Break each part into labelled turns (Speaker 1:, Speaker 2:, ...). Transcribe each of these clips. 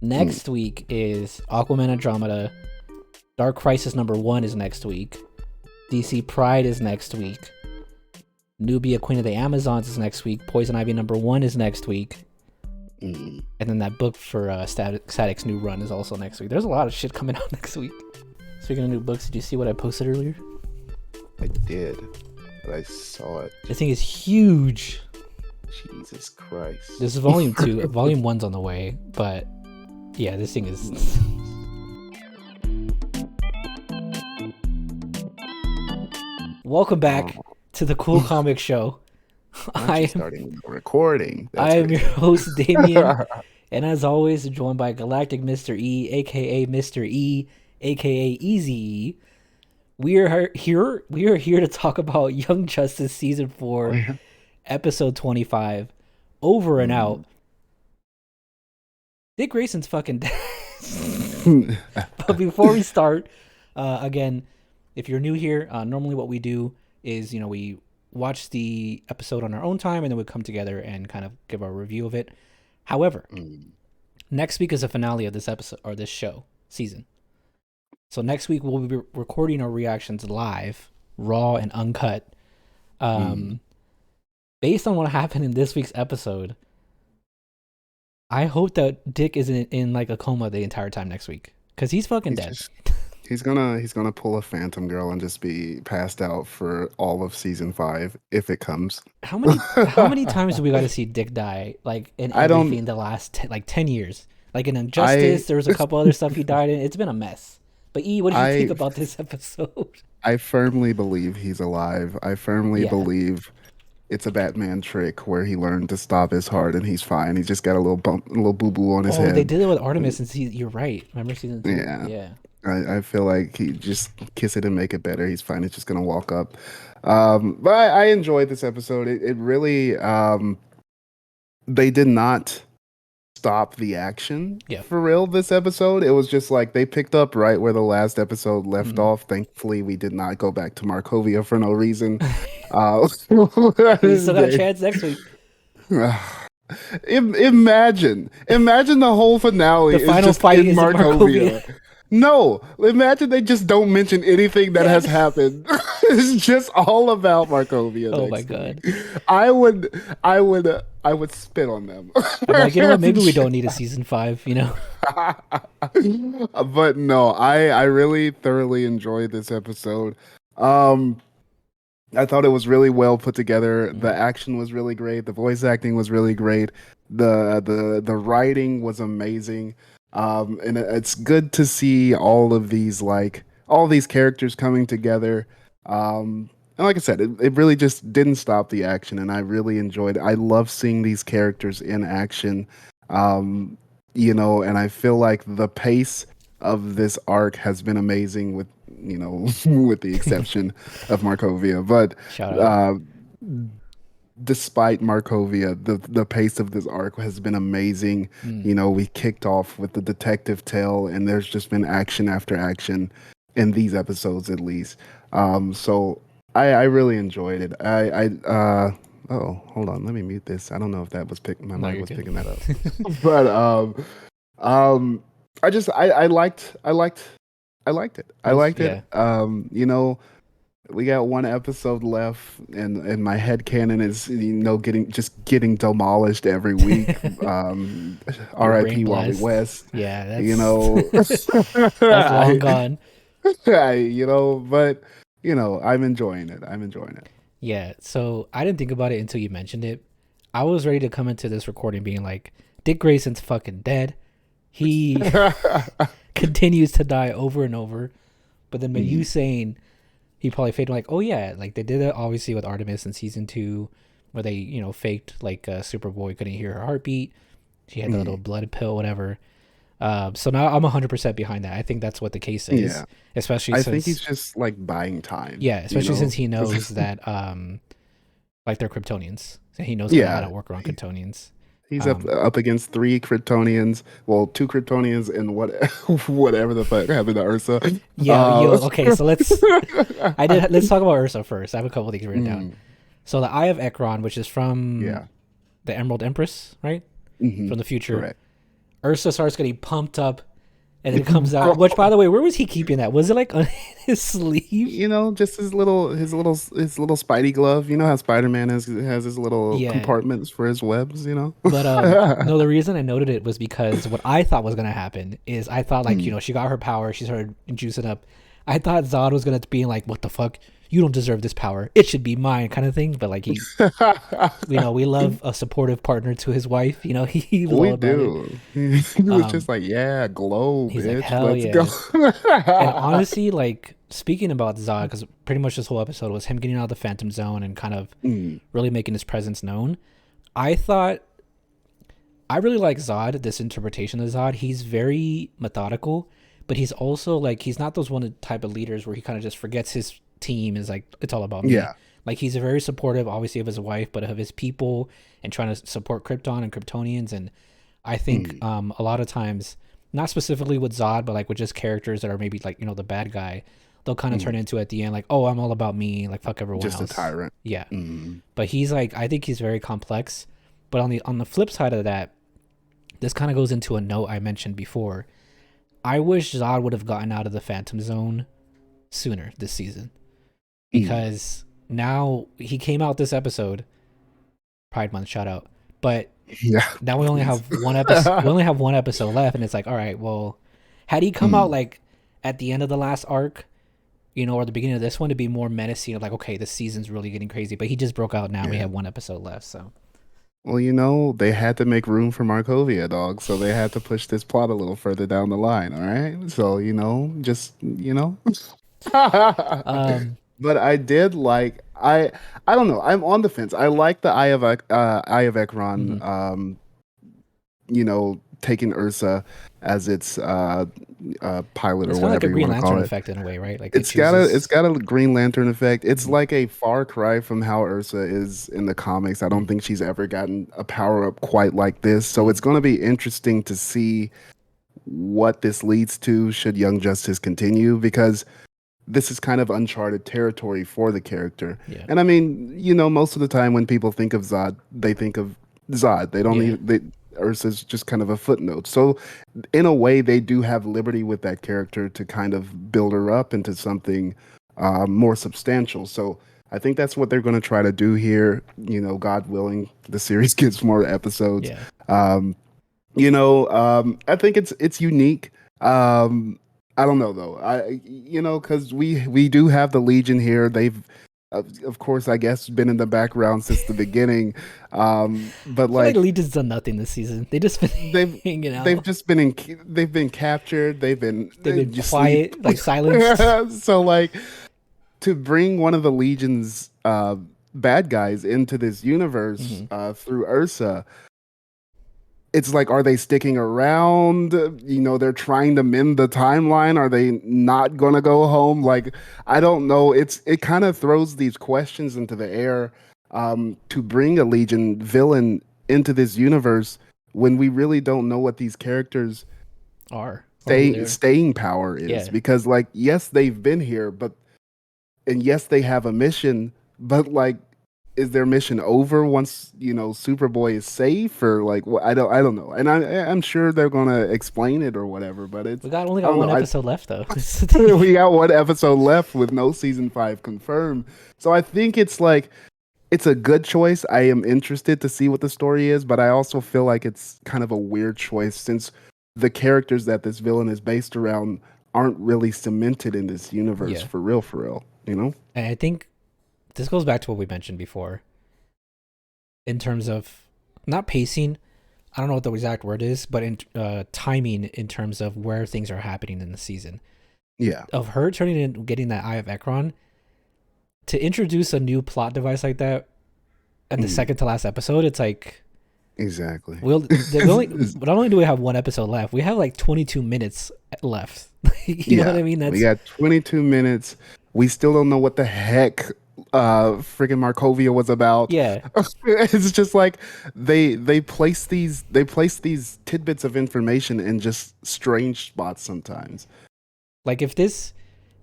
Speaker 1: Next week is Aquaman Andromeda. Dark Crisis #1 is next week. DC Pride is next week. Nubia Queen of the Amazons is next week. Poison Ivy #1 is next week. And then that book for Static's new run is also next week. There's a lot of shit coming out next week. Speaking of new books, did you see what I posted earlier?
Speaker 2: I did, but I saw it.
Speaker 1: This thing is huge.
Speaker 2: Jesus Christ.
Speaker 1: This is volume 2. Volume 1's on the way, but yeah, this thing is... Welcome back to the Cool Comic Show.
Speaker 2: I am starting recording.
Speaker 1: I am your host, Damien, and as always, joined by Galactic Mr. E, aka Mr. E, aka Easy E. We are here to talk about Young Justice Season 4, Episode 25. Over and out. Dick Grayson's fucking dead. But before we start, again, if you're new here, normally what we do is, we watch the episode on our own time and then we come together and kind of give our review of it. However, next week is the finale of this episode or this show season. So next week we'll be recording our reactions live, raw and uncut. Based on what happened in this week's episode, I hope that Dick isn't in like a coma the entire time next week, because he's fucking dead.
Speaker 2: He's gonna pull a Phantom Girl and just be passed out for all of season 5 if it comes.
Speaker 1: How many times do we got to see Dick die? Like in everything in the last 10 years. Like in Injustice, there was a couple other stuff he died in. It's been a mess. But E, what did you think about this episode?
Speaker 2: I firmly believe he's alive. I firmly believe it's a Batman trick where he learned to stop his heart and he's fine. He's just got a little boo boo on his head.
Speaker 1: They did it with Artemis, and you're right. Remember season 2? Yeah.
Speaker 2: I feel like he just kiss it and make it better. He's fine. He's just gonna walk up. But I enjoyed this episode. It really they did not stop the action for real this episode. It was just like they picked up right where the last episode left off. Thankfully, we did not go back to Markovia for no reason.
Speaker 1: We still got a chance next week.
Speaker 2: Imagine the whole finale
Speaker 1: the final
Speaker 2: is just
Speaker 1: fight
Speaker 2: in
Speaker 1: is
Speaker 2: Markovia. No, imagine they just don't mention anything that has happened. It's just all about Markovia.
Speaker 1: Oh my god!
Speaker 2: I would spit on them.
Speaker 1: Like, you know what? Maybe we don't need a season 5.
Speaker 2: But no, I really thoroughly enjoyed this episode. I thought it was really well put together. The action was really great. The voice acting was really great. The writing was amazing. And it's good to see all these characters coming together. And like I said, it really just didn't stop the action, and I really enjoyed it. I love seeing these characters in action. And I feel like the pace of this arc has been amazing with the exception of Markovia. But despite Markovia, the pace of this arc has been amazing. We kicked off with the detective tale, and there's just been action after action in these episodes, at least. So I really enjoyed it. Oh, hold on, let me mute this. I don't know if that was my mic was picking that up. But I liked it. I liked it. We got one episode left, and my headcanon is getting demolished every week. R.I.P. Wally West.
Speaker 1: Yeah,
Speaker 2: that's
Speaker 1: that's long gone.
Speaker 2: But I'm enjoying it.
Speaker 1: Yeah. So I didn't think about it until you mentioned it. I was ready to come into this recording being like, Dick Grayson's fucking dead. He continues to die over and over. But then by you saying he probably faked, like, oh yeah, like they did it obviously with Artemis in season 2, where they faked like Superboy couldn't hear her heartbeat. She had the little blood pill, whatever. So now I'm 100% behind that. I think that's what the case is. Yeah. Especially since I think
Speaker 2: he's just like buying time.
Speaker 1: Yeah, especially since he knows that like they're Kryptonians. So he knows how to work around Kryptonians.
Speaker 2: He's up against 3 Kryptonians. Well, 2 Kryptonians and whatever the fuck happened to Ursa.
Speaker 1: Okay, so let's talk about Ursa first. I have a couple of things written down. So the Eye of Ekron, which is from the Emerald Empress, right? From the future.
Speaker 2: Correct.
Speaker 1: Ursa starts getting pumped up, and it comes out. Which, by the way, where was he keeping that? Was it like on his sleeve?
Speaker 2: Just his little Spidey glove. You know how Spider-Man has his little
Speaker 1: Yeah.
Speaker 2: compartments for his webs.
Speaker 1: But no, the reason I noted it was because what I thought was gonna happen is I thought like
Speaker 2: Mm.
Speaker 1: she got her power, she started juicing up. I thought Zod was gonna be like, "What the fuck? You don't deserve this power. It should be mine," kind of thing. But like we love a supportive partner to his wife. He was
Speaker 2: We
Speaker 1: all about it.
Speaker 2: do. He was just
Speaker 1: Um,
Speaker 2: like, yeah, glow,
Speaker 1: he's like,
Speaker 2: bitch,
Speaker 1: "Hell
Speaker 2: let's go.
Speaker 1: yeah!" And honestly, like speaking about Zod, because pretty much this whole episode was him getting out of the Phantom Zone and kind of
Speaker 2: Mm,
Speaker 1: really making his presence known. I thought I really like Zod, this interpretation of Zod. He's very methodical, but he's also like he's not those one type of leaders where he kind of just forgets his team is like it's all about me.
Speaker 2: yeah.
Speaker 1: Like he's very supportive, obviously of his wife, but of his people and trying to support Krypton and Kryptonians. And I think
Speaker 2: Mm,
Speaker 1: a lot of times, not specifically with Zod, but like with just characters that are maybe like the bad guy, they'll kind of turn
Speaker 2: mm.
Speaker 1: into at the end like, oh, I'm all about me, like fuck everyone
Speaker 2: Just a
Speaker 1: else.
Speaker 2: tyrant.
Speaker 1: Yeah,
Speaker 2: Mm,
Speaker 1: but he's like I think he's very complex. But on the flip side of that, this kind of goes into a note I mentioned before. I wish Zod would have gotten out of the Phantom Zone sooner this season
Speaker 2: mm.
Speaker 1: because now he came out this episode, Pride Month shout out, but
Speaker 2: Yeah,
Speaker 1: now we only
Speaker 2: please.
Speaker 1: have one episode. We only have one episode left, and it's like, all right, well, had he come out
Speaker 2: Mm,
Speaker 1: like at the end of the last arc, or the beginning of this one, to be more menacing, like, okay, this season's really getting crazy, but he just broke out now. We
Speaker 2: yeah.
Speaker 1: have one episode left, so
Speaker 2: Well, they had to make room for Markovia, dog, so they had to push this plot a little further down the line, all right? So, just.
Speaker 1: um,
Speaker 2: But I did like I don't know. I'm on the fence. I like the Eye of Ekron
Speaker 1: mhm.
Speaker 2: taking Ursa as its pilot or
Speaker 1: It's kind of like a
Speaker 2: whatever you
Speaker 1: Green
Speaker 2: want to call
Speaker 1: Lantern
Speaker 2: it.
Speaker 1: effect in a way, right? Like it
Speaker 2: It's got a Green Lantern effect. It's
Speaker 1: mhm,
Speaker 2: like a far cry from how Ursa is in the comics. I don't
Speaker 1: mhm,
Speaker 2: think she's ever gotten a power up quite like this. So
Speaker 1: mhm.
Speaker 2: it's going to be interesting to see what this leads to should Young Justice continue because this is kind of uncharted territory for the character.
Speaker 1: Yeah,
Speaker 2: And I mean, most of the time when people think of Zod, they think of Zod. They don't
Speaker 1: yeah,
Speaker 2: even Ursa's just kind of a footnote. So in a way, they do have liberty with that character to kind of build her up into something more substantial. So I think that's what they're going to try to do here. God willing, the series gets more episodes.
Speaker 1: yeah.
Speaker 2: Um, I think it's unique. I don't know though. Because we do have the Legion here. They've, of course, I guess, been in the background since the beginning. But
Speaker 1: I feel like
Speaker 2: like
Speaker 1: Legion's done nothing this season. They just been
Speaker 2: they've
Speaker 1: hanging
Speaker 2: they've
Speaker 1: out.
Speaker 2: just they've been captured. They've been
Speaker 1: They've been
Speaker 2: just sleep.
Speaker 1: quiet, like silenced.
Speaker 2: So like to bring one of the Legion's bad guys into this universe
Speaker 1: Hmm.
Speaker 2: through Ursa, it's like, are they sticking around? They're trying to mend the timeline. Are they not gonna go home? Like, I don't know. It kind of throws these questions into the air to bring a Legion villain into this universe when we really don't know what these characters
Speaker 1: Or who they're.
Speaker 2: staying power is.
Speaker 1: Yeah,
Speaker 2: Because, like, yes, they've been here, and yes, they have a mission, but like, is their mission over once Superboy is safe, or like what? I don't know, and I'm sure they're gonna explain it or whatever, but
Speaker 1: we got only
Speaker 2: I
Speaker 1: got
Speaker 2: don't
Speaker 1: one
Speaker 2: know.
Speaker 1: episode left though. That's the thing.
Speaker 2: We got one episode left with no season 5 confirmed, so I think it's like it's a good choice. I am interested to see what the story is, but I also feel like it's kind of a weird choice since the characters that this villain is based around aren't really cemented in this universe
Speaker 1: Yeah,
Speaker 2: for real.
Speaker 1: and I think this goes back to what we mentioned before in terms of not pacing. I don't know what the exact word is, but in timing in terms of where things are happening in the season
Speaker 2: Yeah.
Speaker 1: of her turning in, getting that Eye of Ekron to introduce a new plot device like that at the
Speaker 2: Mm,
Speaker 1: second to last episode. It's like
Speaker 2: exactly.
Speaker 1: we only not only do we have one episode left, we have like 22 minutes left. You know what
Speaker 2: Yeah,
Speaker 1: I mean?
Speaker 2: we
Speaker 1: That's
Speaker 2: got 22 minutes. We still don't know what the heck freaking Markovia was about.
Speaker 1: yeah.
Speaker 2: It's just like they place these tidbits of information in just strange spots sometimes.
Speaker 1: Like if this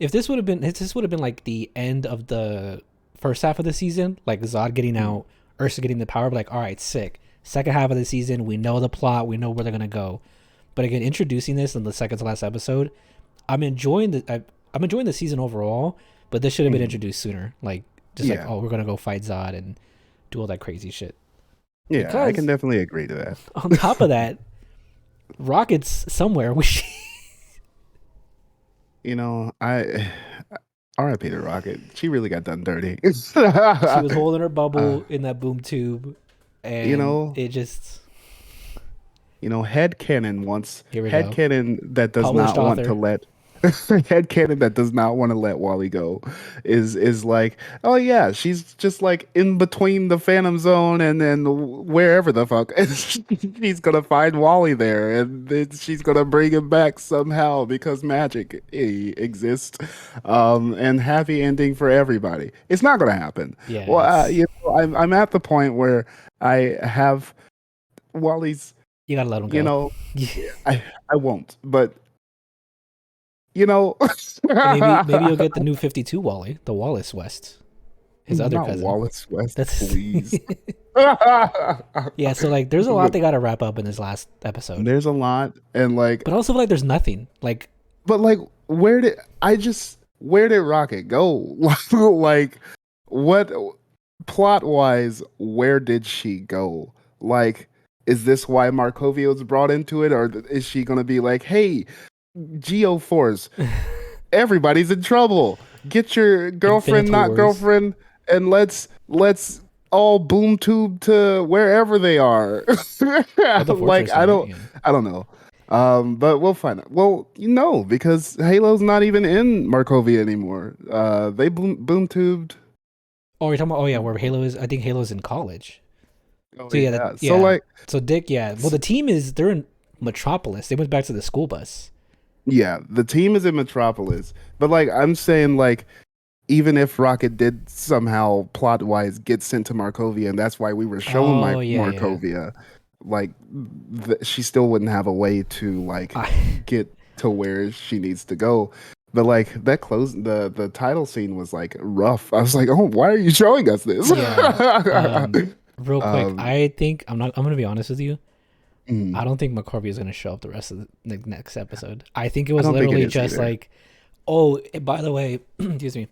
Speaker 1: would have been like the end of the first half of the season, like Zod getting
Speaker 2: Mm,
Speaker 1: out, Ursa getting the power, but like all right, sick. Second half of the season, we know the plot, we know where they're gonna go. But again, introducing this in the second to last episode, I'm enjoying I'm enjoying the season overall. But this should have been
Speaker 2: Mhm.
Speaker 1: introduced sooner. Like just like,
Speaker 2: Yeah.
Speaker 1: oh, we're gonna go fight Zod and do all that crazy shit.
Speaker 2: Yeah, I can
Speaker 1: Because
Speaker 2: definitely agree to that.
Speaker 1: on top of that, Rocket's somewhere.
Speaker 2: You know, I R.I.P. to Rocket. She really got done dirty.
Speaker 1: She was holding her
Speaker 2: uh,
Speaker 1: bubble in that boom tube,
Speaker 2: you
Speaker 1: and
Speaker 2: know,
Speaker 1: it just here we go.
Speaker 2: headcanon that does
Speaker 1: Published
Speaker 2: not want to
Speaker 1: author.
Speaker 2: let headcanon that does not want to let Wally go is like, oh yeah, she's just like in between the Phantom Zone and then wherever the fuck, and she's gonna find Wally there, and then she's gonna bring him back somehow because magic exists, and happy ending for everybody. It's not gonna happen.
Speaker 1: Yeah,
Speaker 2: Well,
Speaker 1: it's
Speaker 2: I'm at the point where I have Wally's,
Speaker 1: you gotta let him
Speaker 2: you
Speaker 1: go.
Speaker 2: know, I won't, but you know,
Speaker 1: Maybe you'll get the new 52 Wally, the Wallace West, his other
Speaker 2: not
Speaker 1: cousin.
Speaker 2: Wallace West,
Speaker 1: That's
Speaker 2: please.
Speaker 1: yeah. So like, there's a lot they gotta wrap up in this last episode,
Speaker 2: There's a lot, and like,
Speaker 1: but also like, there's nothing. Like,
Speaker 2: but like, where did Rocket go? Like, what plot wise, where did she go? Like, is this why Markovia was brought into it, or is she gonna be like, hey, Geoforce, everybody's in trouble. Get your girlfriend, not
Speaker 1: Infinitors
Speaker 2: girlfriend, and let's all boom tube to wherever they are.
Speaker 1: or the
Speaker 2: Like
Speaker 1: Fortress, right? Yeah.
Speaker 2: I don't know. But we'll find out. Well, because Halo's not even in Markovia anymore. They boom tubed.
Speaker 1: Oh, you're talking about, oh yeah, where Halo is. I think Halo's in college.
Speaker 2: Oh
Speaker 1: So yeah,
Speaker 2: yeah. So
Speaker 1: yeah.
Speaker 2: like,
Speaker 1: So Dick, yeah. Well, the team they're in Metropolis. They went back to the school bus.
Speaker 2: yeah, the team is in Metropolis, but like I'm saying, like even if Rocket did somehow plot wise get sent to Markovia, and that's why we were shown
Speaker 1: Oh yeah, yeah.
Speaker 2: Markovia, like she still wouldn't have a way to like
Speaker 1: I,
Speaker 2: get to where she needs to go. But like that the title scene was like rough. I was like, oh, why are you showing us this?
Speaker 1: yeah. Real quick,
Speaker 2: um,
Speaker 1: I think I'm not. I'm gonna be honest with you.
Speaker 2: mm,
Speaker 1: I don't think McCorvey is gonna show up the rest of the next episode. I think it
Speaker 2: I
Speaker 1: was
Speaker 2: don't think it
Speaker 1: literally
Speaker 2: is
Speaker 1: just
Speaker 2: either.
Speaker 1: like, oh, by the way, excuse me.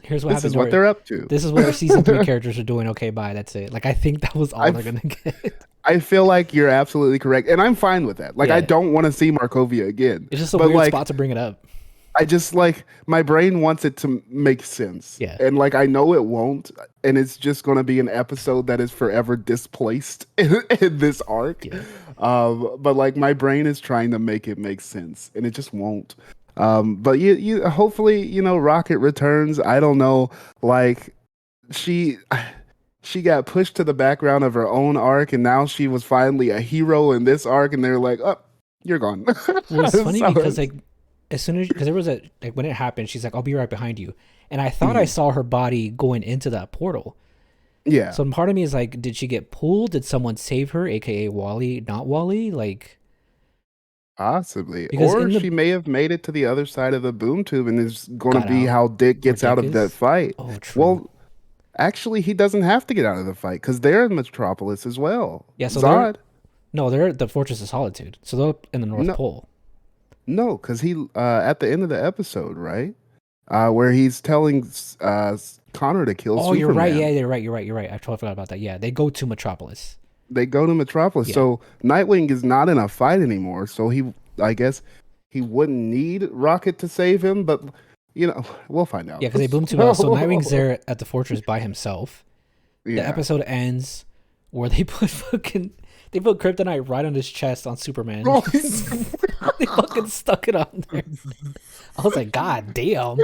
Speaker 1: Here's what
Speaker 2: This
Speaker 1: happened
Speaker 2: is
Speaker 1: to
Speaker 2: what
Speaker 1: our.
Speaker 2: they're up to.
Speaker 1: This is what our season 3 characters are doing. Okay, bye. That's it. Like I think that was all
Speaker 2: I
Speaker 1: they're gonna get.
Speaker 2: I feel like you're absolutely correct, and I'm fine with that. Like, I
Speaker 1: Yeah,
Speaker 2: don't want to see Markovia again,
Speaker 1: it's just a
Speaker 2: but
Speaker 1: weird
Speaker 2: like,
Speaker 1: spot to bring it up.
Speaker 2: I just like my brain wants it to make sense,
Speaker 1: Yeah,
Speaker 2: and like I know it won't, and it's just going to be an episode that is forever displaced in this arc.
Speaker 1: yeah.
Speaker 2: But like my brain is trying to make it make sense, and it just won't. But you hopefully Rocket returns. I don't know, like she she got pushed to the background of her own arc, and now she was finally a hero in this arc, and they're like, "Oh, you're gone."
Speaker 1: Well, it's funny
Speaker 2: So
Speaker 1: because like as soon as because there was a like when it happened, she's like, "I'll be right behind you," and I thought I
Speaker 2: mhm.
Speaker 1: saw her body going into that portal.
Speaker 2: Yeah,
Speaker 1: So part of me is like, did she get pulled? Did someone save her, aka Wally, not Wally? Like
Speaker 2: possibly,
Speaker 1: because
Speaker 2: or
Speaker 1: in the
Speaker 2: she may have made it to the other side of the boom tube, and is going to
Speaker 1: got
Speaker 2: be
Speaker 1: out
Speaker 2: how Dick
Speaker 1: where
Speaker 2: gets out
Speaker 1: Dick
Speaker 2: of that
Speaker 1: is.
Speaker 2: fight.
Speaker 1: Oh, true.
Speaker 2: Well, actually, he doesn't have to get out of the fight because they're in Metropolis as well.
Speaker 1: Yeah, so they're
Speaker 2: Zod,
Speaker 1: no, they're at the Fortress of Solitude. So they're in the North
Speaker 2: no,
Speaker 1: Pole.
Speaker 2: no, because he at the end of the episode, right, where he's telling Connor to kill
Speaker 1: Oh, you're right. Yeah,
Speaker 2: Superman.
Speaker 1: you're right. You're right. You're right. I totally forgot about that. Yeah, they go to Metropolis.
Speaker 2: They go to Metropolis.
Speaker 1: Yeah,
Speaker 2: So Nightwing is not in a fight anymore. So I guess, he wouldn't need Rocket to save him. But we'll find out.
Speaker 1: yeah, because they boom tube out. So Nightwing's there at the fortress by himself. The
Speaker 2: Yeah.
Speaker 1: episode ends where they put kryptonite right on his chest on Superman.
Speaker 2: Oh,
Speaker 1: They fucking stuck it on there. I was like, God damn.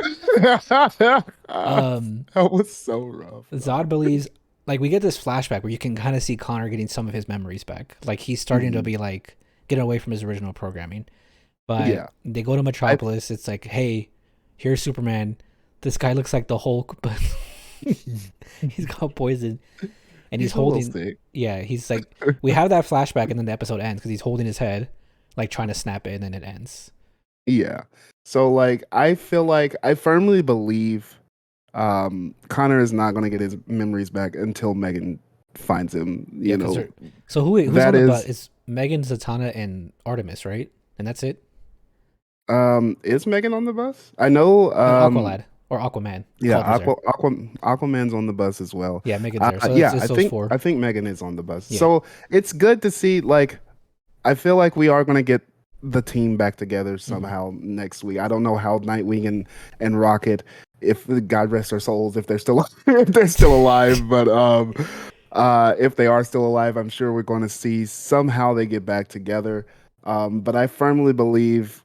Speaker 1: Um,
Speaker 2: that was so rough.
Speaker 1: Zod believes like we get this flashback where you can kind of see Connor getting some of his memories back. Like he's starting to
Speaker 2: Mhm.
Speaker 1: be like getting away from his original programming. But
Speaker 2: Yeah.
Speaker 1: they go to
Speaker 2: I
Speaker 1: Metropolis. It's like, hey, here's Superman. This guy looks like the Hulk, but he's got poison and he's
Speaker 2: he's a little
Speaker 1: holding.
Speaker 2: sick.
Speaker 1: Yeah, he's like we have that flashback and then the episode ends because he's holding his head, like trying to snap it, and then it ends.
Speaker 2: Yeah. So like I feel like I firmly believe Connor is not going to get his memories back until Megan finds him.
Speaker 1: Yeah,
Speaker 2: You
Speaker 1: because
Speaker 2: know,
Speaker 1: they're so who's on
Speaker 2: that
Speaker 1: the bus?
Speaker 2: is
Speaker 1: It's Megan, Zatanna, and Artemis, right? And that's it.
Speaker 2: is Megan on the bus? I know
Speaker 1: And Aqualad or Aquaman.
Speaker 2: yeah,
Speaker 1: Culver's there.
Speaker 2: Aquaman's on the bus as well.
Speaker 1: Yeah, Megan's there. So
Speaker 2: Yeah,
Speaker 1: it's those four.
Speaker 2: I think Megan is on the bus.
Speaker 1: Yeah.
Speaker 2: So it's good to see. Like, I feel like we are gonna get the team back together
Speaker 1: Mhm.
Speaker 2: somehow next week. I don't know how Nightwing and Rocket, if God rest their souls, if they're still if they're still alive, but if they are still alive, I'm sure we're going to see somehow they get back together. But I firmly believe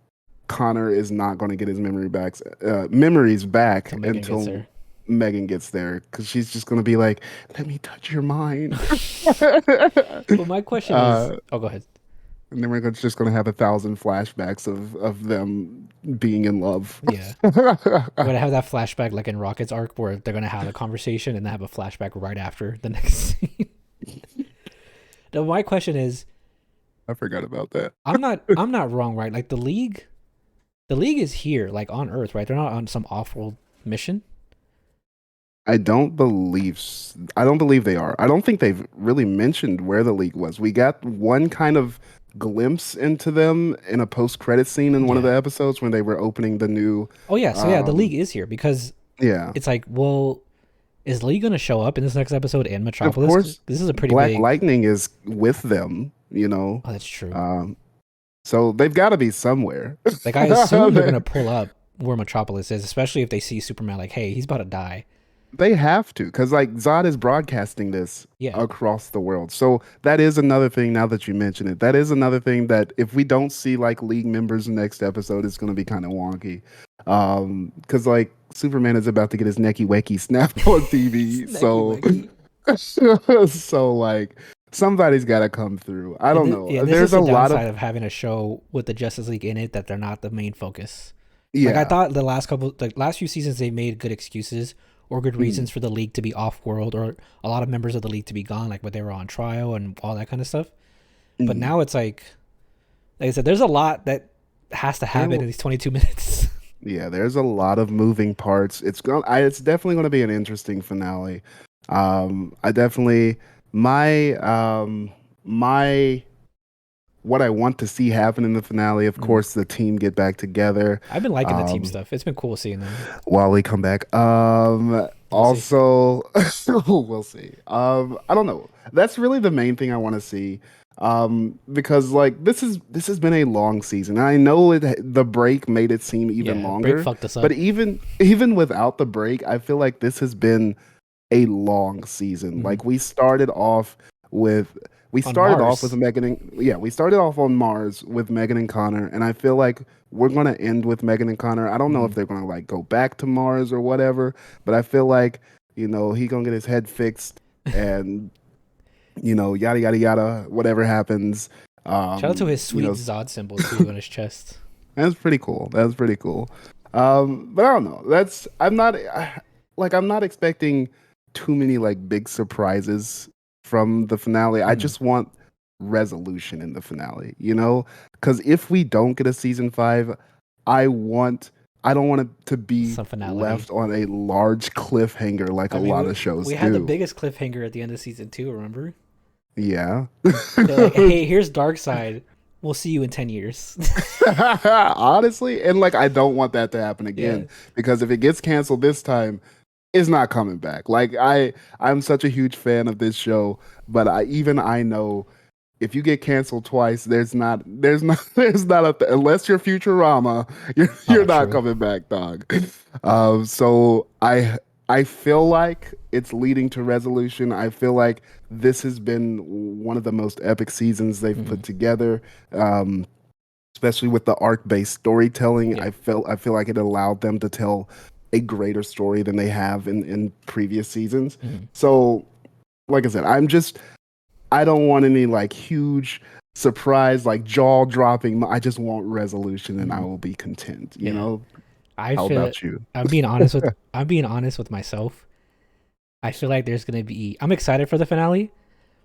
Speaker 2: Connor is not going to get his memories back
Speaker 1: Till Megan gets
Speaker 2: until
Speaker 1: there.
Speaker 2: Megan gets there, because she's just going to be like, "Let me touch your mind."
Speaker 1: But my question is,
Speaker 2: uh,
Speaker 1: oh, go ahead.
Speaker 2: and then just going to have 1,000 flashbacks of them being in love.
Speaker 1: Yeah. We're gonna have that flashback like in Rocket's arc where they're gonna have a conversation and then have a flashback right after the next scene. Now my question is,
Speaker 2: I forgot about that.
Speaker 1: I'm not wrong, right? Like the league is here, like on Earth, right? They're not on some off-world mission.
Speaker 2: I don't believe they are. I don't think they've really mentioned where the league was. We got one kind of glimpse into them in a post-credit scene in one of
Speaker 1: Yeah.
Speaker 2: the episodes when they were opening the new
Speaker 1: Oh yeah. So yeah, the league
Speaker 2: um
Speaker 1: is here because
Speaker 2: yeah.
Speaker 1: it's like, well, is Lee gonna show up in this next episode in
Speaker 2: Of
Speaker 1: Metropolis? 'Cause
Speaker 2: course,
Speaker 1: this is a pretty
Speaker 2: Black
Speaker 1: big.
Speaker 2: Lightning is with them, you know.
Speaker 1: Oh, that's true.
Speaker 2: Um so they've got to be somewhere.
Speaker 1: Like I assume they're gonna pull up where Metropolis is, especially if they see Superman. Like, hey, he's about to die.
Speaker 2: They have to, because like Zod is broadcasting this
Speaker 1: Yeah.
Speaker 2: across the world. So that is another thing. Now that you mention it, that is another thing that if we don't see like league members next episode, it's going to be kind of wonky. Because like Superman is about to get his necky wacky snapped on TV,
Speaker 1: Snacky
Speaker 2: so
Speaker 1: wacky.
Speaker 2: so like somebody's got to come through. I don't know.
Speaker 1: Yeah, this is
Speaker 2: There's a
Speaker 1: the
Speaker 2: lot of
Speaker 1: downside of having a show with the Justice League in it that they're not the main focus. Like I
Speaker 2: yeah.
Speaker 1: thought the last few seasons they made good excuses or good
Speaker 2: Mhm,
Speaker 1: reasons for the league to be off world or a lot of members of the league to be gone, like when they were on trial and all that kind of stuff. But
Speaker 2: mhm.
Speaker 1: now it's like I said, there's a lot that has to
Speaker 2: There
Speaker 1: happen in these 22 minutes.
Speaker 2: Yeah, there's a lot of moving parts. It's definitely going to be an interesting finale. I definitely my my what I want to see happen in the finale, of
Speaker 1: Mm.
Speaker 2: course, the team get back together.
Speaker 1: I've been liking the team
Speaker 2: Um,
Speaker 1: stuff. It's been cool seeing them.
Speaker 2: Wally come back.
Speaker 1: We'll see.
Speaker 2: Also, we'll see. I don't know. That's really the main thing I want to see. Because like this has been a long season. I know the break made it seem even
Speaker 1: Yeah, break
Speaker 2: longer,
Speaker 1: fucked us
Speaker 2: but
Speaker 1: up
Speaker 2: even without the break, I feel like this has been a long season.
Speaker 1: Mhm.
Speaker 2: Like with we
Speaker 1: On
Speaker 2: started off with
Speaker 1: Mars.
Speaker 2: we started off on Mars with Megan and Connor, and I feel like we're gonna end with Megan and Connor. I don't know if
Speaker 1: Mhm.
Speaker 2: they're gonna like go back to Mars or whatever, but I feel like, he gonna get his head fixed and yada yada yada, whatever happens.
Speaker 1: Shout out to his
Speaker 2: You
Speaker 1: sweet
Speaker 2: know,
Speaker 1: Zod symbol too on his chest.
Speaker 2: that's pretty cool. That's pretty cool. But I don't know. I'm not expecting too many like big surprises from the finale. I
Speaker 1: Mhm.
Speaker 2: just want resolution in the finale, Because if we don't get a season 5, I want I don't want it to be
Speaker 1: Some finality.
Speaker 2: left on a large cliffhanger like a
Speaker 1: I mean,
Speaker 2: lot of shows
Speaker 1: we had the
Speaker 2: do.
Speaker 1: biggest cliffhanger at the end of season 2. Remember?
Speaker 2: Yeah.
Speaker 1: They're like, "Hey, here's Darkseid. We'll see you in 10 years."
Speaker 2: Honestly, and like I don't want that to happen
Speaker 1: Yeah.
Speaker 2: again, because if it gets canceled this time, it's not coming back. Like I'm such a huge fan of this show, but I know if you get canceled twice, there's not unless you're Futurama, you're
Speaker 1: Oh,
Speaker 2: not
Speaker 1: true.
Speaker 2: coming back, dog. So I feel like it's leading to resolution. I feel like this has been one of the most epic seasons they've
Speaker 1: Mhm.
Speaker 2: put together. Um, Especially with the arc-based storytelling.
Speaker 1: Yeah.
Speaker 2: I feel like it allowed them to tell a greater story than they have in previous seasons.
Speaker 1: Mhm.
Speaker 2: So, like I said, I don't want any like huge surprise, like jaw dropping. I just want resolution, and I
Speaker 1: Mhm.
Speaker 2: will be content.
Speaker 1: Yeah. I
Speaker 2: How
Speaker 1: feel
Speaker 2: about you?
Speaker 1: I'm being honest with myself. I feel like there's gonna be. I'm excited for the finale,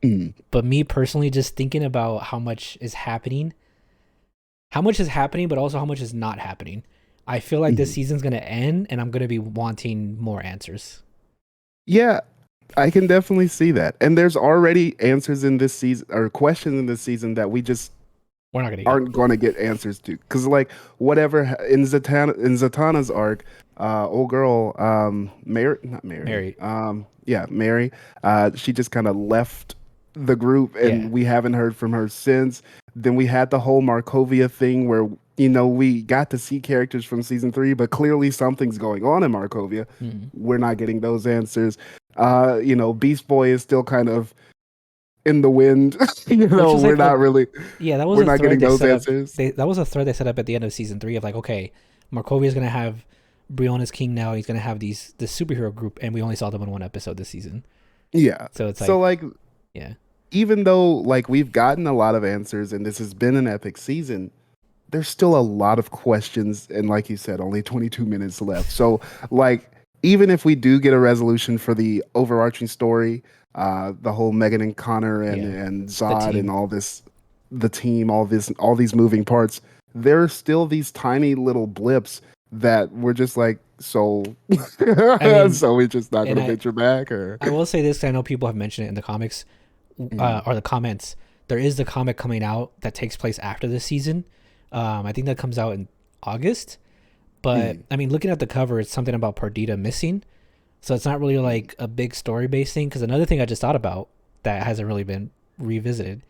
Speaker 2: Mm,
Speaker 1: but me personally, just thinking about how much is happening, but also how much is not happening. I feel like this
Speaker 2: mhm.
Speaker 1: season's gonna end, and I'm gonna be wanting more answers.
Speaker 2: Yeah, I can definitely see that. And there's already answers in this season or questions in this season that we just
Speaker 1: We're not gonna get.
Speaker 2: aren't going to get answers to. Because like whatever in Zatanna's arc, old girl, Mary, not Mary,
Speaker 1: Mary.
Speaker 2: yeah, Mary, she just kind of left the group,
Speaker 1: Yeah.
Speaker 2: and we haven't heard from her since. Then we had the whole Markovia thing where we got to see characters from season 3, but clearly something's going on in Markovia.
Speaker 1: Mm.
Speaker 2: We're not getting those answers. Beast Boy is still kind of in the wind.
Speaker 1: Which is
Speaker 2: We're
Speaker 1: like
Speaker 2: not really,
Speaker 1: yeah, that was
Speaker 2: we're
Speaker 1: a
Speaker 2: not
Speaker 1: thread
Speaker 2: getting
Speaker 1: they
Speaker 2: those
Speaker 1: set up.
Speaker 2: answers.
Speaker 1: That was a thread they set up at the end of season 3 of like, okay, Markovia's gonna have Brion as king now. He's gonna have this superhero group, and we only saw them in one episode this season.
Speaker 2: Yeah.
Speaker 1: So it's
Speaker 2: So
Speaker 1: like,
Speaker 2: like,
Speaker 1: yeah,
Speaker 2: even though like we've gotten a lot of answers and this has been an epic season, there's still a lot of questions, and like you said, only 22 minutes left. So like, even if we do get a resolution for the overarching story, the whole Megan and Connor and
Speaker 1: yeah,
Speaker 2: Zod and
Speaker 1: team.
Speaker 2: all this, the team, all these moving parts, there are still these tiny little blips that we're just like, so
Speaker 1: I mean,
Speaker 2: so we're just not
Speaker 1: and
Speaker 2: gonna venture back, or
Speaker 1: I will say this, 'cause I know people have mentioned it in the comics,
Speaker 2: Mm,
Speaker 1: or the comments. There is the comic coming out that takes place after this season. I think that comes out in August. But
Speaker 2: mm,
Speaker 1: I mean, looking at the cover, it's something about Perdita missing. So it's not really
Speaker 2: mm.
Speaker 1: like a big story based thing. Because another thing I just thought about that hasn't really been revisited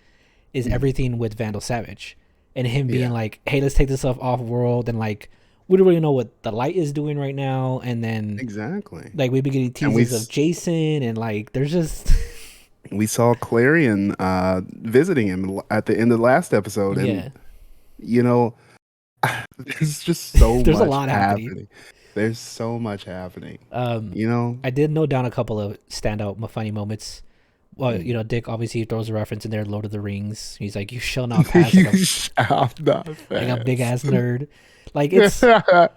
Speaker 1: is
Speaker 2: Mm.
Speaker 1: everything with Vandal Savage and him being
Speaker 2: Yeah,
Speaker 1: like, "Hey, let's take this stuff off world," and like we don't really know what the light is doing right now. And then
Speaker 2: exactly.
Speaker 1: like we've been getting
Speaker 2: And we
Speaker 1: teases of Jason, and like there's just
Speaker 2: we saw Clarion visiting him at the end of the last episode, and
Speaker 1: yeah,
Speaker 2: you know, there's just so
Speaker 1: there's a
Speaker 2: much
Speaker 1: lot happening.
Speaker 2: happening. There's so much happening.
Speaker 1: Um,
Speaker 2: You know,
Speaker 1: I did note down a couple of standout funny moments. Well,
Speaker 2: Mm.
Speaker 1: Dick obviously throws a reference in there, Lord of the Rings. He's like, "You shall not pass,"
Speaker 2: you shall not
Speaker 1: like a big
Speaker 2: pass.
Speaker 1: ass nerd. Like it's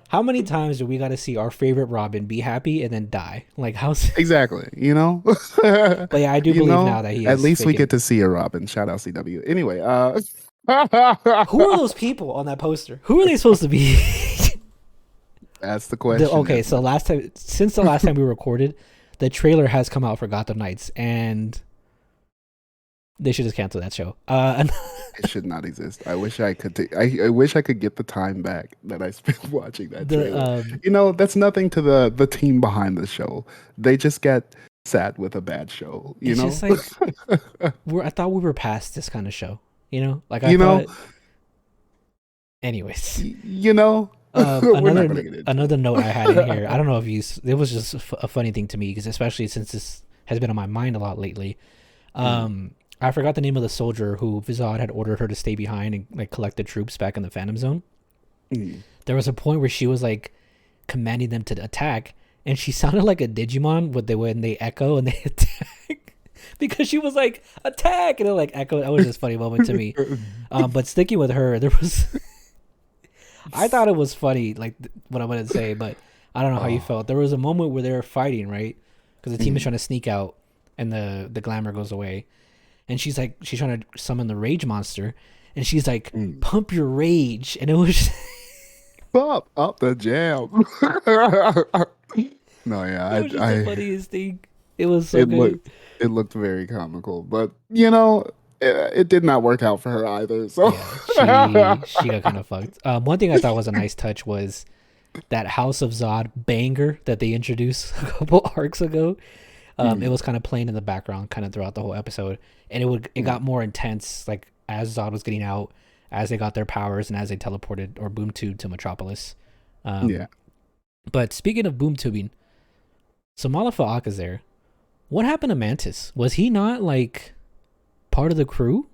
Speaker 1: how many times do we got to see our favorite Robin be happy and then die? Like how's?
Speaker 2: Exactly.
Speaker 1: But yeah, I do believe now that he
Speaker 2: at
Speaker 1: is
Speaker 2: least we
Speaker 1: faking.
Speaker 2: get to see a Robin. Shout out CW. Anyway,
Speaker 1: Who are those people on that poster? Who are they supposed to be?
Speaker 2: that's the question.
Speaker 1: Okay, so since the last time we recorded, the trailer has come out for Gotham Knights, and they should just cancel that show.
Speaker 2: It should not exist. I wish I could. I wish I could get the time back that I spent watching that
Speaker 1: the
Speaker 2: trailer. That's nothing to the team behind the show. They just get sad with a bad show.
Speaker 1: It's just like I thought we were past this kind of show. Like I
Speaker 2: you know,
Speaker 1: thought. Anyways,
Speaker 2: we're not gonna get into
Speaker 1: another
Speaker 2: it.
Speaker 1: note I had in here. I don't know if it was just a funny thing to me because especially since this has been on my mind a lot lately.
Speaker 2: Mm,
Speaker 1: I forgot the name of the soldier who Vizod had ordered her to stay behind and like collect the troops back in the Phantom Zone.
Speaker 2: mm.
Speaker 1: There was a point where she was like commanding them to attack, and she sounded like a Digimon when they echo and they attack. Because she was like attack and it like echo. That was just a funny moment to me. But sticking with her, there was I thought it was funny, like what I'm gonna say, but I don't know how you
Speaker 2: Oh,
Speaker 1: felt. There was a moment where they were fighting, right? Because the team is
Speaker 2: mm,
Speaker 1: trying to sneak out, and the glamour goes away, and she's trying to summon the rage monster, and she's like,
Speaker 2: mm.
Speaker 1: "Pump your rage," and it was
Speaker 2: Up the jam. No, yeah,
Speaker 1: it was just the funniest thing. It was so
Speaker 2: it
Speaker 1: good.
Speaker 2: looked it looked very comical, but it did not work out for her either. So
Speaker 1: Yeah, she got kind of fucked. One thing I thought was a nice touch was that House of Zod banger that they introduced a couple arcs ago. It
Speaker 2: Mm,
Speaker 1: was kind of playing in the background, kind of throughout the whole episode, and it
Speaker 2: mm,
Speaker 1: got more intense, like as Zod was getting out, as they got their powers, and as they teleported or boom tubed to Metropolis.
Speaker 2: yeah.
Speaker 1: Um, but speaking of boom tubing, so Malifaux is there. What happened to Mantis? Was he not like part of the crew?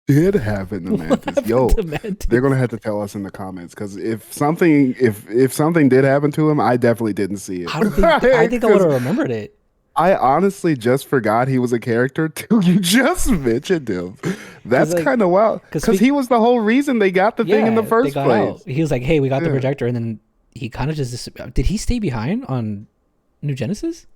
Speaker 2: Did happen to
Speaker 1: What
Speaker 2: Mantis.
Speaker 1: happened
Speaker 2: Yo,
Speaker 1: to
Speaker 2: they're
Speaker 1: Mantis?
Speaker 2: gonna have to tell us in the comments because if something did happen to him, I definitely didn't see it.
Speaker 1: I don't think I think I would
Speaker 2: Because
Speaker 1: have remembered it.
Speaker 2: I honestly just forgot he was a character till you just mentioned him.
Speaker 1: Cause
Speaker 2: That's
Speaker 1: like,
Speaker 2: kind of wild
Speaker 1: cause
Speaker 2: because he was the whole reason they got the thing in the
Speaker 1: yeah, they
Speaker 2: first
Speaker 1: got out.
Speaker 2: place.
Speaker 1: He was like, "Hey, we got the
Speaker 2: Yeah.
Speaker 1: projector," and then he kind of just did. He stay behind on New Genesis?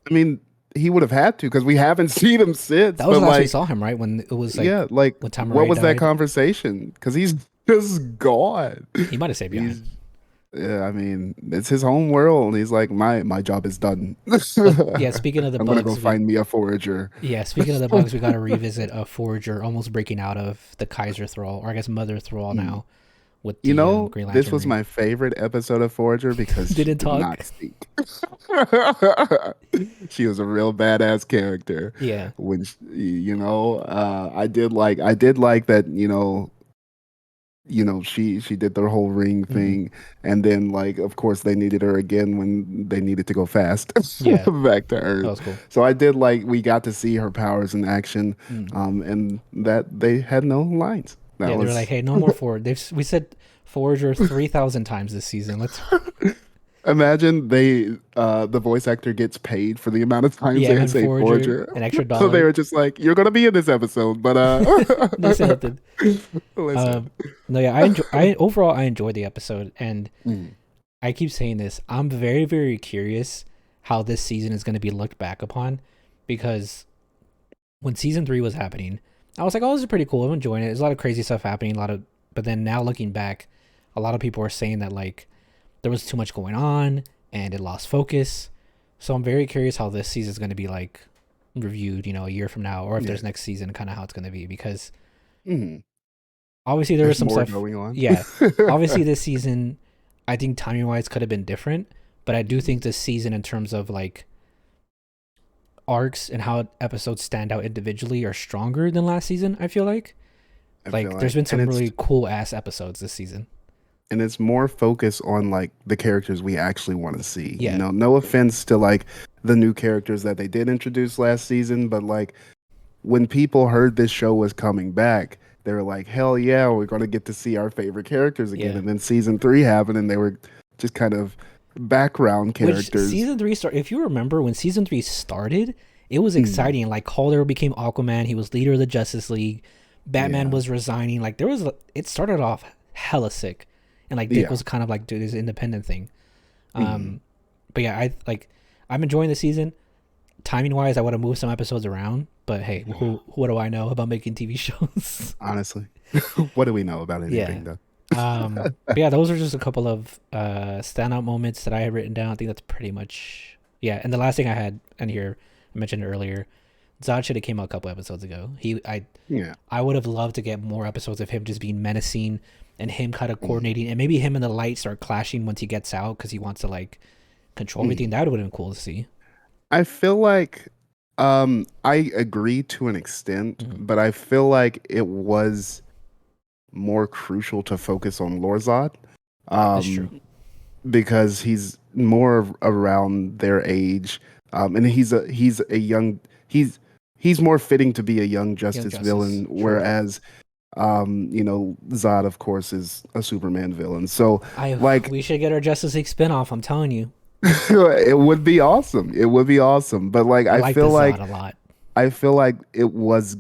Speaker 2: I mean, he would have had to because we haven't seen him since.
Speaker 1: That was
Speaker 2: But
Speaker 1: the last we
Speaker 2: like,
Speaker 1: saw him, right? When it was like
Speaker 2: yeah, like
Speaker 1: when
Speaker 2: what
Speaker 1: Tamaray
Speaker 2: was that
Speaker 1: died.
Speaker 2: conversation? Because he's just gone.
Speaker 1: He might have stayed
Speaker 2: He's
Speaker 1: behind.
Speaker 2: Yeah, I mean, it's his home world. He's like, my job is done.
Speaker 1: But yeah, speaking of the
Speaker 2: I'm gonna go
Speaker 1: bugs, we
Speaker 2: find me a forager.
Speaker 1: yeah, speaking of the bugs, we got to revisit a forager almost breaking out of the Kaiser thrall, or I guess Mother Thrall
Speaker 2: Mm.
Speaker 1: now with
Speaker 2: You
Speaker 1: the
Speaker 2: know,
Speaker 1: Green
Speaker 2: this
Speaker 1: Lantern
Speaker 2: was
Speaker 1: ring.
Speaker 2: my favorite episode of Forager because she
Speaker 1: Didn't
Speaker 2: did not
Speaker 1: talk.
Speaker 2: speak. She was a real badass character.
Speaker 1: Yeah.
Speaker 2: When I did like that. She did their whole ring
Speaker 1: Hmm.
Speaker 2: thing, and then like of course they needed her again when they needed to go fast
Speaker 1: Yeah,
Speaker 2: back to
Speaker 1: that
Speaker 2: Earth.
Speaker 1: was cool.
Speaker 2: So I did like we got to see her powers in action,
Speaker 1: Mm.
Speaker 2: and that they had no lines. That
Speaker 1: Yeah, they were like,
Speaker 2: was
Speaker 1: "Hey, no more forward." We said forager 3,000 times this season. Let's
Speaker 2: imagine the voice actor gets paid for the amount of times
Speaker 1: yeah,
Speaker 2: they
Speaker 1: and
Speaker 2: say
Speaker 1: forager
Speaker 2: Forager.
Speaker 1: an extra
Speaker 2: So they
Speaker 1: dollar.
Speaker 2: were just like, "You're gonna be in this episode, but
Speaker 1: No say nothing.
Speaker 2: listen."
Speaker 1: Um, no, yeah, I enjoy. I overall I enjoyed the episode, and
Speaker 2: Mm,
Speaker 1: I keep saying this. I'm very very curious how this season is going to be looked back upon, because when season 3 was happening, I was like, "Oh, this is pretty cool. I'm enjoying it." There's a lot of crazy stuff happening. A lot of, but then now looking back, a lot of people are saying that like there was too much going on and it lost focus. So I'm very curious how this season is going to be like reviewed, a year from now, or if
Speaker 2: yeah.
Speaker 1: there's next season, kind of how it's going to be. Because
Speaker 2: Mm.
Speaker 1: obviously there was
Speaker 2: There's
Speaker 1: some
Speaker 2: more
Speaker 1: stuff.
Speaker 2: going on.
Speaker 1: Yeah, obviously this season, I think timing wise could have been different, but I do think this season in terms of like arcs and how episodes stand out individually are stronger than last season. I feel
Speaker 2: I feel
Speaker 1: like there's
Speaker 2: like,
Speaker 1: been some really cool ass episodes this season.
Speaker 2: and it's more focused on like the characters we actually want to see.
Speaker 1: Yeah,
Speaker 2: No offense to like the new characters that they did introduce last season, but like when people heard this show was coming back, they were like, "Hell yeah, we're going to get to see our favorite characters again."
Speaker 1: yeah.
Speaker 2: And then season 3 happened, and they were just kind of background
Speaker 1: Which
Speaker 2: characters.
Speaker 1: season 3 start? If you remember when season 3 started, it was
Speaker 2: Mm,
Speaker 1: exciting. Like Calder became Aquaman. He was leader of the Justice League. Batman
Speaker 2: yeah,
Speaker 1: was resigning. Like there was, it started off hella sick, and like Dick
Speaker 2: yeah.
Speaker 1: was kind of like doing his independent thing.
Speaker 2: Mm.
Speaker 1: Um, but yeah, I'm enjoying the season. Timing wise, I would have moved some episodes around. But hey, what do I know about making TV shows?
Speaker 2: Honestly, what do we know about
Speaker 1: Yeah.
Speaker 2: anything though?
Speaker 1: But yeah, those are just a couple of standout moments that I had written down. I think that's pretty much yeah. And the last thing I had in here, I mentioned earlier, Zod should have came out a couple episodes ago.
Speaker 2: Yeah.
Speaker 1: I would have loved to get more episodes of him just being menacing and him kind of
Speaker 2: Mm,
Speaker 1: coordinating, and maybe him and the light start clashing once he gets out because he wants to like control everything.
Speaker 2: mm.
Speaker 1: That would have been cool to see.
Speaker 2: I feel like I agree to an extent,
Speaker 1: Hmm.
Speaker 2: but I feel like it was more crucial to focus on Lorzad.
Speaker 1: That's true.
Speaker 2: Um, because he's more around their age, and he's a young he's more fitting to be a young
Speaker 1: Young
Speaker 2: Justice
Speaker 1: Justice,
Speaker 2: villain,
Speaker 1: true.
Speaker 2: whereas Zod of course is a Superman villain. So
Speaker 1: I
Speaker 2: like
Speaker 1: we should get our Justice League spinoff. I'm telling you,
Speaker 2: it would be awesome. It would be awesome. But like
Speaker 1: I like this Zod a lot.
Speaker 2: I feel like it was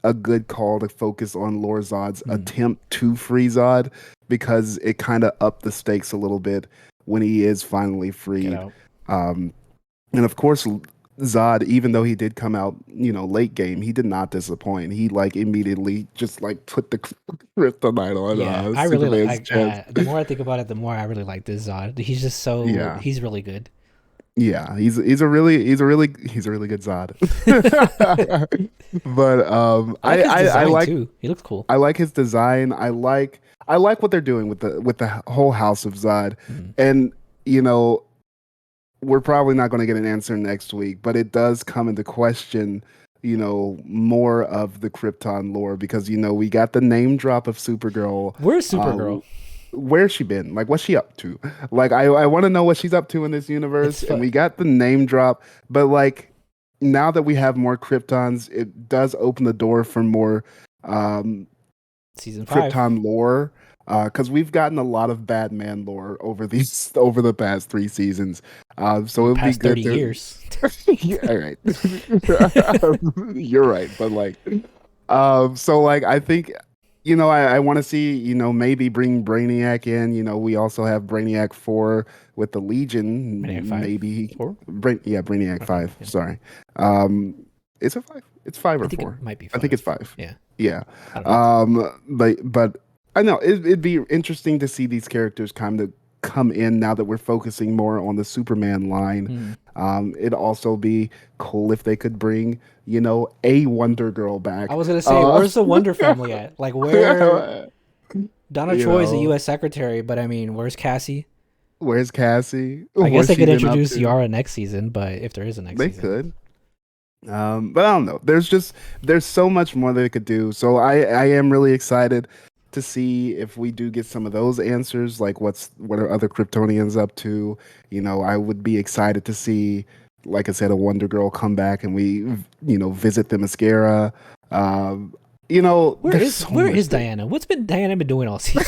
Speaker 2: a good call to focus on Lorzad's
Speaker 1: Mm,
Speaker 2: attempt to free Zod because it kind of upped the stakes a little bit when he is finally
Speaker 1: get
Speaker 2: freed.
Speaker 1: out.
Speaker 2: Um, and of course, Zod, even though he did come out, late game, he did not disappoint. He like immediately just like put the kryptonite on
Speaker 1: Yeah, I really like.
Speaker 2: Superman's chest.
Speaker 1: The more I think about it, the more I really like this Zod. He's just so
Speaker 2: Yeah,
Speaker 1: he's really good.
Speaker 2: yeah, he's a really good Zod. But
Speaker 1: I like his
Speaker 2: I
Speaker 1: design
Speaker 2: like
Speaker 1: too. He looks cool.
Speaker 2: I like his design. I like what they're doing with the whole House of Zod.
Speaker 1: Mm.
Speaker 2: And you know, we're probably not going to get an answer next week, but it does come into question, more of the Krypton lore because we got the name drop of Supergirl.
Speaker 1: Where's
Speaker 2: Uh,
Speaker 1: Supergirl?
Speaker 2: where's she been? Like, what's she up to? Like, I want to know what she's up to in this
Speaker 1: It's
Speaker 2: universe. And
Speaker 1: fu-
Speaker 2: we got the name drop, but like now that we have more Kryptons, it does open the door for more um,
Speaker 1: Season 5.
Speaker 2: Krypton lore. Because we've gotten a lot of Batman lore over these over the past 3 seasons, so
Speaker 1: In
Speaker 2: it
Speaker 1: the
Speaker 2: would be
Speaker 1: past 30
Speaker 2: good to.
Speaker 1: years.
Speaker 2: Yeah, all right, you're right, but like, so like I think I want to see maybe bring Brainiac in. We also have Brainiac 4 with the
Speaker 1: Maniac
Speaker 2: Legion.
Speaker 1: 5?
Speaker 2: Maybe
Speaker 1: 4?
Speaker 2: Yeah, Brainiac
Speaker 1: Okay.
Speaker 2: 5.
Speaker 1: Yeah.
Speaker 2: Sorry, um, it's a 5. It's 5
Speaker 1: I
Speaker 2: or
Speaker 1: think it
Speaker 2: 4.
Speaker 1: might be
Speaker 2: I think it's
Speaker 1: 5.
Speaker 2: 5.
Speaker 1: Yeah.
Speaker 2: Yeah.
Speaker 1: I don't know.
Speaker 2: But I know it'd be interesting to see these characters come in now that we're focusing more on the Superman line. It'd also be cool if they could bring, a Wonder Girl
Speaker 1: I
Speaker 2: back.
Speaker 1: was gonna say, where's the Wonder family at? Like, where Donna
Speaker 2: you
Speaker 1: Troy is the
Speaker 2: know,
Speaker 1: U.S. secretary, but I mean, where's Cassie?
Speaker 2: where's Cassie?
Speaker 1: I guess
Speaker 2: What's
Speaker 1: they
Speaker 2: she
Speaker 1: could
Speaker 2: been up
Speaker 1: introduce
Speaker 2: to?
Speaker 1: Yara next season, but if there is a next
Speaker 2: They
Speaker 1: season,
Speaker 2: could. But I don't know. There's so much more they could do. So I am really excited to see if we do get some of those answers, like what are other Kryptonians up to. I would be excited to see, like I said, a Wonder Girl come back and we, visit the mascara. Um, there's so
Speaker 1: where
Speaker 2: much
Speaker 1: is Diana? What's been Diana been doing all season?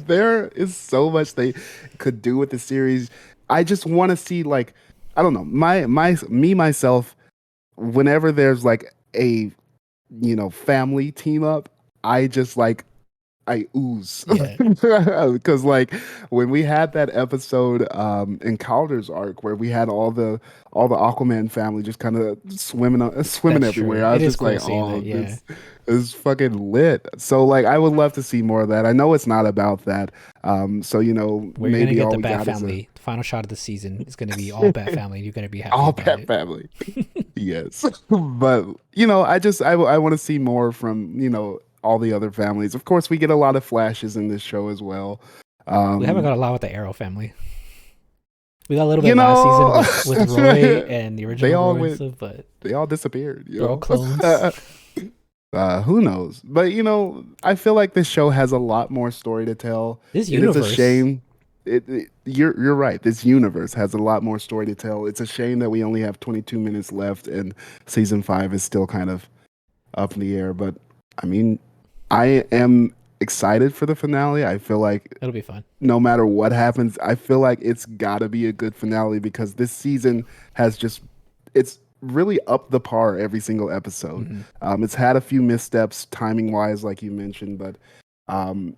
Speaker 2: there is so much they could do with the series. I just want to see, like, I don't know, myself, whenever there's like a family team up, I just like I ooze.
Speaker 1: Yeah,
Speaker 2: Because like when we had that episode in Calder's arc where we had all the Aquaman family just kind of swimming
Speaker 1: that's true.
Speaker 2: everywhere, I
Speaker 1: It
Speaker 2: was
Speaker 1: is
Speaker 2: just
Speaker 1: cool
Speaker 2: like,
Speaker 1: seeing
Speaker 2: oh,
Speaker 1: that. Yeah,
Speaker 2: this is fucking lit. So like I would love to see more of that. I know it's not about that. So
Speaker 1: where you're gonna
Speaker 2: maybe
Speaker 1: get
Speaker 2: all
Speaker 1: the
Speaker 2: we
Speaker 1: Bat
Speaker 2: got is a
Speaker 1: family. The final shot of the season is gonna be all Bat family. You're gonna be happy
Speaker 2: all
Speaker 1: about
Speaker 2: pet
Speaker 1: it.
Speaker 2: family. Yes. But I want to see more from, all the other families. Of course, we get a lot of flashes in this show as well.
Speaker 1: We haven't
Speaker 2: Um,
Speaker 1: got a lot with the Arrow family. We got a little
Speaker 2: you
Speaker 1: bit last season
Speaker 2: know,
Speaker 1: with Roy and the
Speaker 2: they
Speaker 1: original
Speaker 2: all
Speaker 1: Roy and
Speaker 2: went
Speaker 1: stuff, but
Speaker 2: they all disappeared,
Speaker 1: they're all clones.
Speaker 2: Who knows? But I feel like this show has a lot more story to tell.
Speaker 1: This
Speaker 2: It is a
Speaker 1: universe,
Speaker 2: shame. You're right. This universe has a lot more story to tell. It's a shame that we only have 22 minutes left, and season 5 is still kind of up in the air. But I mean, I am excited for the finale. I feel like
Speaker 1: it'll be fun.
Speaker 2: no matter what happens, I feel like it's got to be a good finale because this season has just it's really up the par every single episode.
Speaker 1: Hmm.
Speaker 2: It's had a few missteps timing wise, like you mentioned, but um,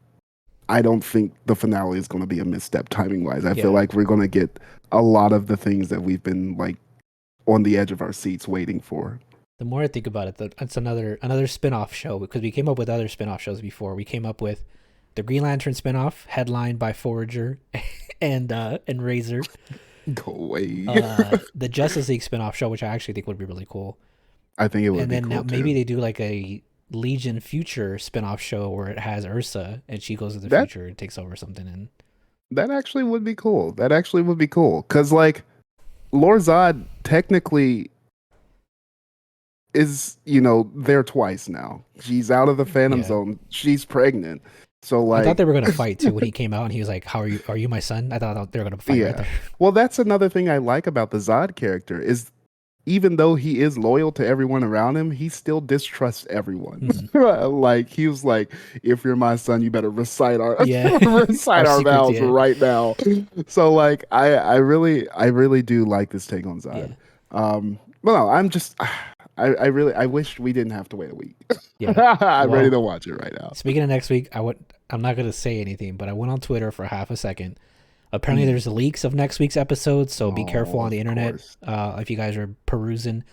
Speaker 2: I don't think the finale is going to be a misstep timing wise. I feel
Speaker 1: Yeah.
Speaker 2: like we're going to get a lot of the things that we've been like on the edge of our seats waiting for.
Speaker 1: The more I think about it, it's another spin-off show because we came up with other spin-off shows before. We came up with the Green Lantern spin-off headlined by Forager and Razor.
Speaker 2: Go away.
Speaker 1: The Justice League spin-off show, which I actually think would be really cool.
Speaker 2: I think it would
Speaker 1: And
Speaker 2: be
Speaker 1: then
Speaker 2: cool
Speaker 1: now
Speaker 2: too.
Speaker 1: maybe they do like a Legion Future spin-off show where it has Ursa and she goes to the
Speaker 2: That
Speaker 1: future and takes over something. And
Speaker 2: that actually would be cool. That actually would be cool because like Lord Zod technically is there twice now. She's out of the Phantom
Speaker 1: yeah,
Speaker 2: Zone. She's pregnant. So
Speaker 1: I thought
Speaker 2: like
Speaker 1: they were gonna fight too when he came out and he was like, "How are you? Are you my son?" I thought they were gonna fight right
Speaker 2: yeah.
Speaker 1: there.
Speaker 2: Well, that's another thing I like about the Zod character is even though he is loyal to everyone around him, he still distrusts everyone.
Speaker 1: Mhm.
Speaker 2: Like he was like, "If you're my son, you better recite our
Speaker 1: Yeah, our
Speaker 2: recite our
Speaker 1: secrets.
Speaker 2: vows
Speaker 1: Yeah,
Speaker 2: right now." So like, I really do like this take on Zod.
Speaker 1: yeah,
Speaker 2: But no, I'm just, I wish we didn't have to wait a week.
Speaker 1: yeah.
Speaker 2: I'm ready
Speaker 1: Well,
Speaker 2: to watch it right now.
Speaker 1: speaking of next week, I'm not gonna say anything, but I went on Twitter for half a second. Apparently,
Speaker 2: Mm.
Speaker 1: there's leaks of next week's episode, so be careful
Speaker 2: Oh,
Speaker 1: on
Speaker 2: of
Speaker 1: the internet
Speaker 2: course.
Speaker 1: if you guys are perusing.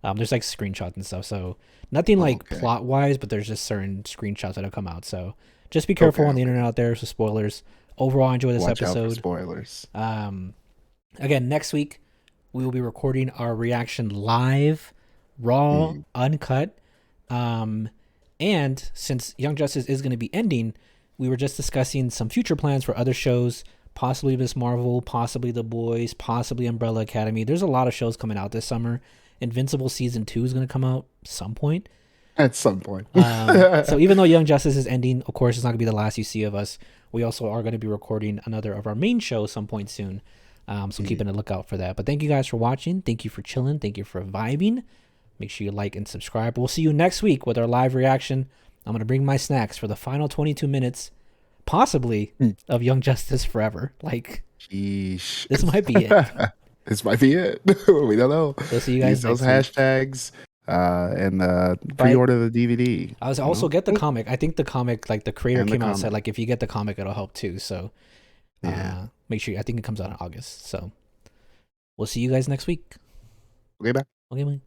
Speaker 1: There's like screenshots and stuff, so nothing like
Speaker 2: Okay.
Speaker 1: plot wise, but there's just certain screenshots that have come out. So just be careful
Speaker 2: Okay.
Speaker 1: on the internet out there. So spoilers. Overall, I enjoy this
Speaker 2: Watch out for
Speaker 1: episode.
Speaker 2: spoilers.
Speaker 1: Again, next week we will be recording our reaction live, raw, uncut. And since Young Justice is going to be ending, we were just discussing some future plans for other shows, possibly Miss Marvel, possibly The Boys, possibly Umbrella Academy. There's a lot of shows coming out this summer. Invincible season 2 is going to come out some point.
Speaker 2: At some point.
Speaker 1: So even though Young Justice is ending, of course, it's not going to be the last you see of us. We also are going to be recording another of our main shows some point soon. So keep a lookout for that. But thank you guys for watching. Thank you for chilling. Thank you for vibing. Make sure you like and subscribe. We'll see you next week with our live reaction. I'm going to bring my snacks for the final 22 minutes, possibly, of Young Justice Forever. Like,
Speaker 2: Sheesh.
Speaker 1: this might be it.
Speaker 2: This might be it. We don't know.
Speaker 1: We'll see you guys
Speaker 2: Use those
Speaker 1: next week.
Speaker 2: hashtags and pre-order the DVD.
Speaker 1: I was also get the comic. I think the comic, like the creator
Speaker 2: And the
Speaker 1: came out and said,
Speaker 2: comic.
Speaker 1: like if you get the comic, it'll help too. So
Speaker 2: Yeah.
Speaker 1: make sure. I think it comes out in August. So we'll see you guys next week.
Speaker 2: Okay, bye.
Speaker 1: Okay, bye.